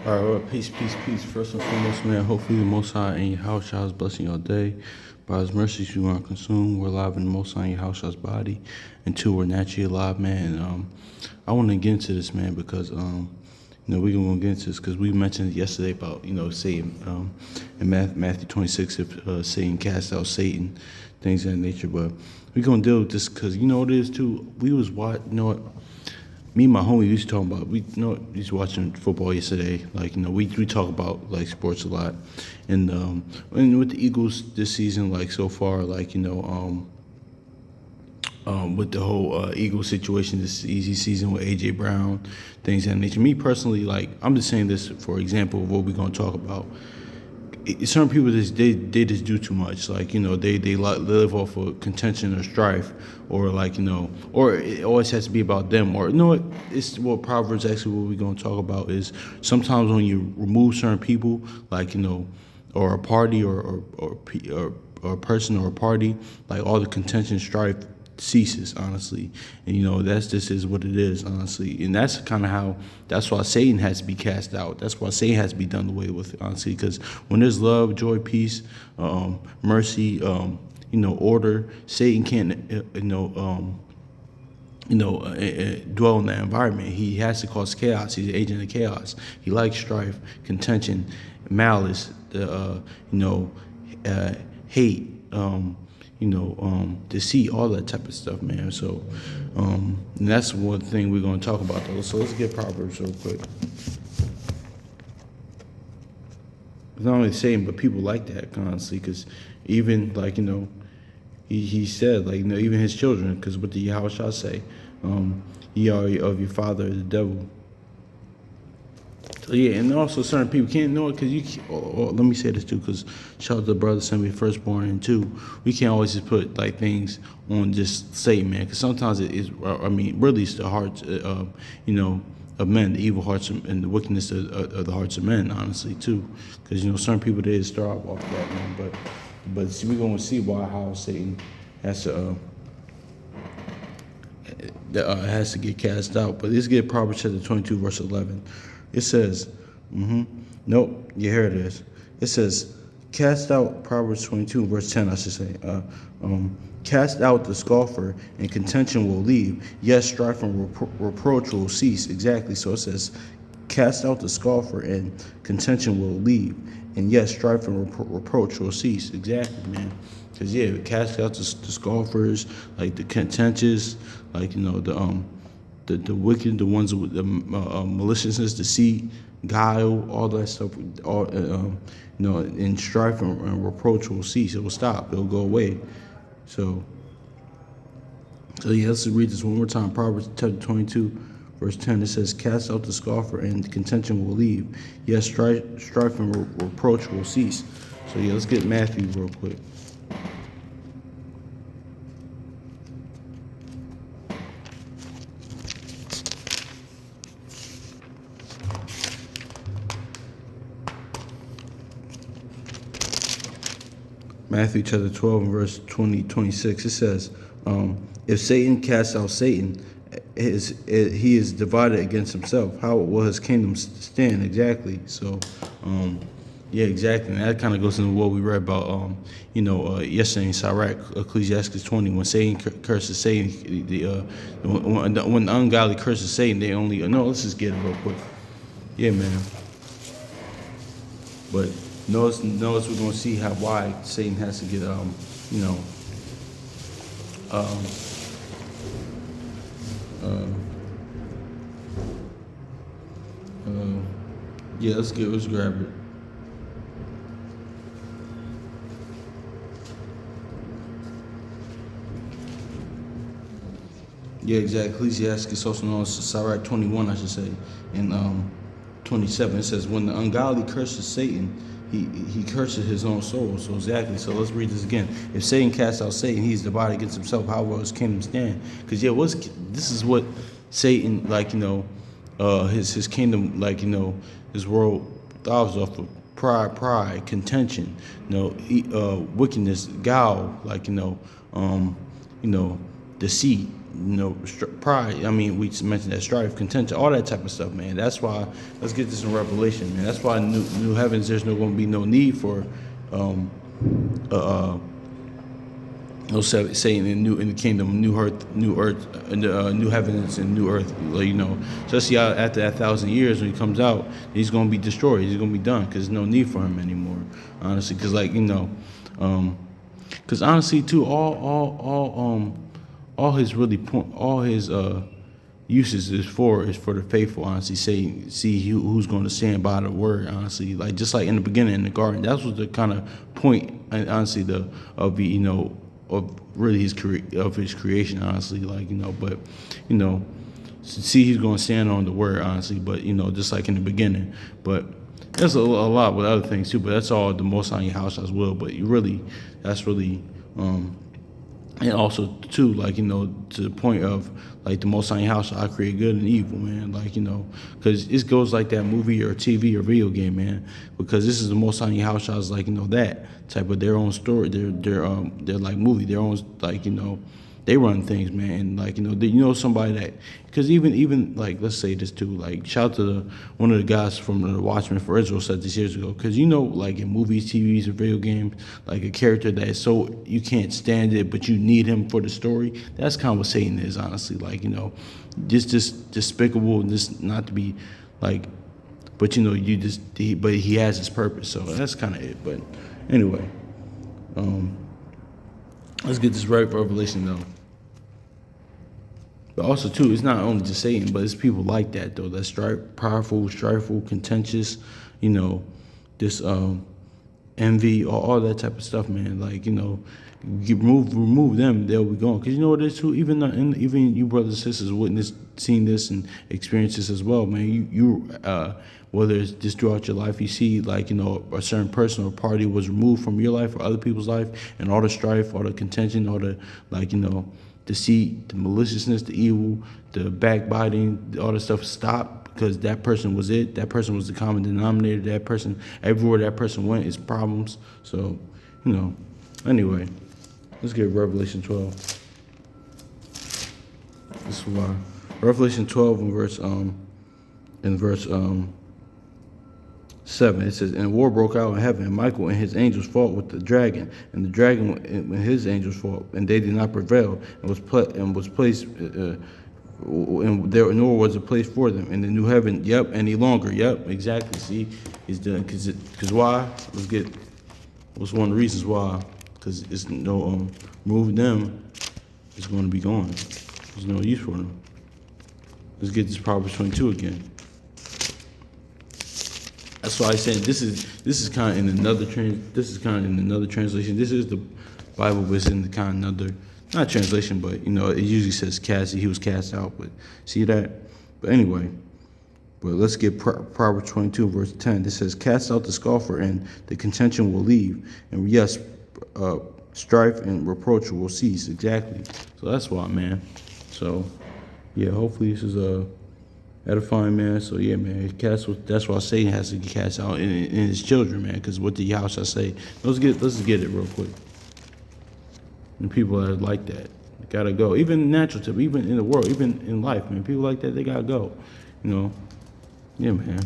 All right, well, peace, peace, peace. First and foremost, man, hopefully the Most High in your house shall is blessing your day. By His mercies, you aren't consumed. We're alive in the Most High in your house shall's body. And two, we're naturally alive, man. And, I want to get into this, man, because, we're going to get into this because we mentioned yesterday about, Satan, in Matthew 26, if Satan cast out Satan, things of that nature. But we're going to deal with this because, you know what it is, too? We was me and my homie used to talk about we used watching football yesterday. Like, we talk about like sports a lot. And with the Eagles this season, like so far, like, with the whole Eagles situation this easy season with AJ Brown, things of that nature. Me personally, like, I'm just saying this for example of what we're gonna talk about. Certain people they just do too much. Like, they live off of contention or strife, or like, or it always has to be about them. Or, it's what Proverbs actually what we're gonna talk about is sometimes when you remove certain people, like, or a party or a person or a party, like all the contention, strife ceases, honestly. And that's just is what it is, honestly. And that's kind of how, that's why Satan has to be cast out. That's why Satan has to be done away with, honestly. Because when there's love, joy, peace, mercy, order, Satan can't, dwell in that environment. He has to cause chaos. He's an agent of chaos. He likes strife, contention, malice, hate, deceit, all that type of stuff, man. So, and that's one thing we're going to talk about, though. So let's get Proverbs real quick. It's not only Satan, but people like that, honestly, because even, like, he said, like, even his children, because what the Yahweh shall say, ye are of your father, the devil. So yeah, and also certain people can't know it because let me say this too, because shout out to the brother sent me firstborn, and two, we can't always just put like things on just Satan, man, because sometimes it is. I mean, really, it's the hearts, of men, the evil hearts and the wickedness of the hearts of men, honestly, too, because certain people they just start off that, man, but see, we're gonna see how Satan has to. Has to get cast out. But let's get Proverbs chapter 22, verse 11. It says, nope, yeah, here it is. It says, cast out, Proverbs 22, verse 10, I should say. Cast out the scoffer, and contention will leave. Yes, strife and reproach will cease. Exactly. So it says, cast out the scoffer, and contention will leave. And yes, strife and reproach will cease. Exactly, man. Because, yeah, cast out the scoffers, like the contentious, like, the wicked, the ones with the maliciousness, deceit, guile, all that stuff, all in strife and reproach will cease. It will stop. It will go away. So yeah, let's read this one more time. Proverbs chapter 22, verse 10. It says, "Cast out the scoffer, and contention will leave. Yes, strife and reproach will cease." So yeah, let's get Matthew real quick. Matthew chapter 12 and verse 26, it says, if Satan casts out Satan, he is divided against himself. How will his kingdom stand? Exactly. So, yeah, exactly. And that kind of goes into what we read about, yesterday in Sirach, Ecclesiastes 20, when Satan curses Satan, when the ungodly curses Satan, they only, no, let's just get it real quick. Yeah, man. But notice we're gonna see why Satan has to get yeah, let's grab it. Yeah, exactly. Ecclesiastes, also known as Sirach 21, I should say, in 27. It says, when the ungodly curses Satan, he curses his own soul. So exactly. So let's read this again. If Satan casts out Satan, he's divided against himself. How will his kingdom stand? Because yeah, this is what Satan, like, his kingdom, like, his world thrives off of pride, contention, wickedness, guile, like, deceit, pride. I mean, we just mentioned that strife, contention, all that type of stuff, man. That's why. Let's get this in Revelation, man. That's why new heavens. There's no going to be no need for um, no saying in the kingdom, new earth, new heavens and new earth. Especially after that 1,000 years when he comes out, he's gonna be destroyed. He's gonna be done because there's no need for him anymore. Honestly, because because honestly too, all his really all his uses is for the faithful. Honestly, see who's going to stand by the word. Honestly, like just like in the beginning in the garden, that was the kind of point. And honestly, of really his creation, honestly, but see he's going to stand on the word, honestly, but just like in the beginning. But there's a lot with other things too, but that's all the Most High House as well. But that's really and also too, to the point of like the Most High House, I create good and evil, man. Because it goes like that movie or TV or video game, man. Because this is the Most High House, I was that type of their own story, their like movie, their own they run things, man. And somebody that, because even like, let's say this too, like shout out to one of the guys from the Watchmen for Israel said this years ago, because like in movies, TVs, or video games, like a character that is so you can't stand it, but you need him for the story. That's kind of what Satan is, honestly. Just despicable, and just not to be like, but but he has his purpose. So that's kind of it. But anyway, let's get this right for Revelation though. But also too, it's not only just Satan, but it's people like that though. That's powerful, strifeful, contentious, this envy, all that type of stuff, man. You remove them, they'll be gone. Because you know what it is too. Even you brothers and sisters seen this and experienced this as well, man. You whether it's just throughout your life, you see a certain person or party was removed from your life or other people's life, and all the strife, all the contention, all the deceit, the maliciousness, the evil, the backbiting, all the stuff stopped because that person was it. That person was the common denominator. That person, everywhere that person went, is problems. So, anyway, let's get Revelation 12. This is why Revelation 12 in verse 7, it says, and war broke out in heaven, and Michael and his angels fought with the dragon, and the dragon and his angels fought, and they did not prevail, and was placed, and there nor was a place for them in the new heaven. Yep, any longer. Yep, exactly. See, he's done because why? What's one of the reasons why? Because it's no remove them, it's going to be gone. There's no use for them. Let's get this Proverbs 22 again. That's why I said this is kind of in another translation. This is the Bible, but it's in the kind of another, not translation, but it usually says he was cast out. But see that? But anyway, let's get Proverbs 22 verse 10. This says, cast out the scoffer, and the contention will leave, and yes, strife and reproach will cease. Exactly. So that's why, man. So yeah, hopefully this is edifying, man. So yeah, man, that's why Satan has to get cast out in his children, man. Because what the Yahweh shall say. Let's just get it real quick. And people that are like that, they gotta go. Even natural tip, even in the world, even in life, man. People like that, they gotta go. Yeah, man.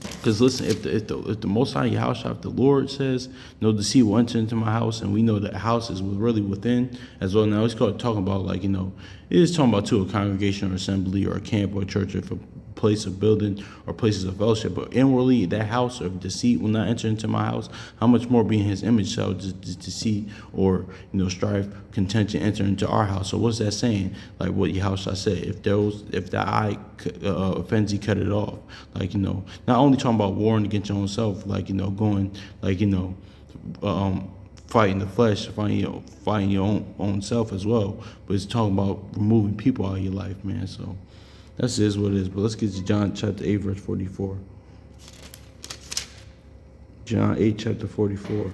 Because listen, if the Most High Yahweh, if the Lord says no deceit will enter into my house, and we know that house is really within as well. Now it's talking about it is talking about a congregation or assembly or a camp or a church or a place of building or places of fellowship. But inwardly, that house of deceit will not enter into my house. How much more being His image shall deceit or strife, contention enter into our house? So what's that saying? Like what Yahweh shall say? If the eye offends you, cut it off. Not only talking about warring against your own self, going fighting the flesh, fighting your own self as well. But it's talking about removing people out of your life, man. So that's just what it is. But let's get to John chapter 8, verse 44. John 8, chapter 44.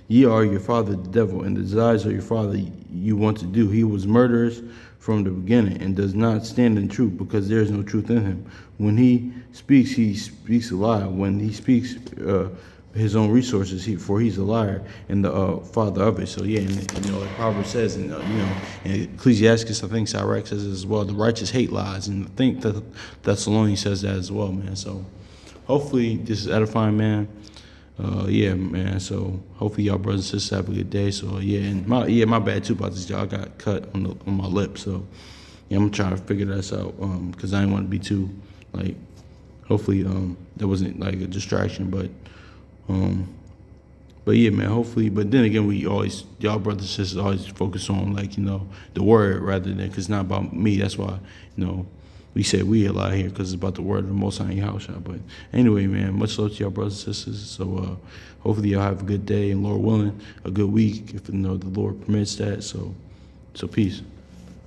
Ye are your father the devil, and the desires of your father you want to do. He was murderous from the beginning, and does not stand in truth, because there is no truth in him. When he speaks a lie. When he speaks his own resources. He's a liar and the father of it. So yeah, and like Proverbs says, and and Ecclesiastes, I think Sirach says as well. The righteous hate lies, and I think that Thessalonians says that as well, man. So hopefully this is edifying, man. Yeah, man. So hopefully y'all brothers and sisters have a good day. So yeah, and my bad too about this. Y'all got cut on my lip. So yeah, I'm trying to figure this out because I didn't want to be too like. Hopefully there wasn't like a distraction, but yeah, man, hopefully. But then again, y'all brothers and sisters always focus on like, the word rather than, because it's not about me. That's why, we say we a lot here because it's about the word of the Most High Yahusha. But anyway, man, much love to y'all brothers and sisters. So hopefully y'all have a good day and Lord willing, a good week if the Lord permits that. So peace.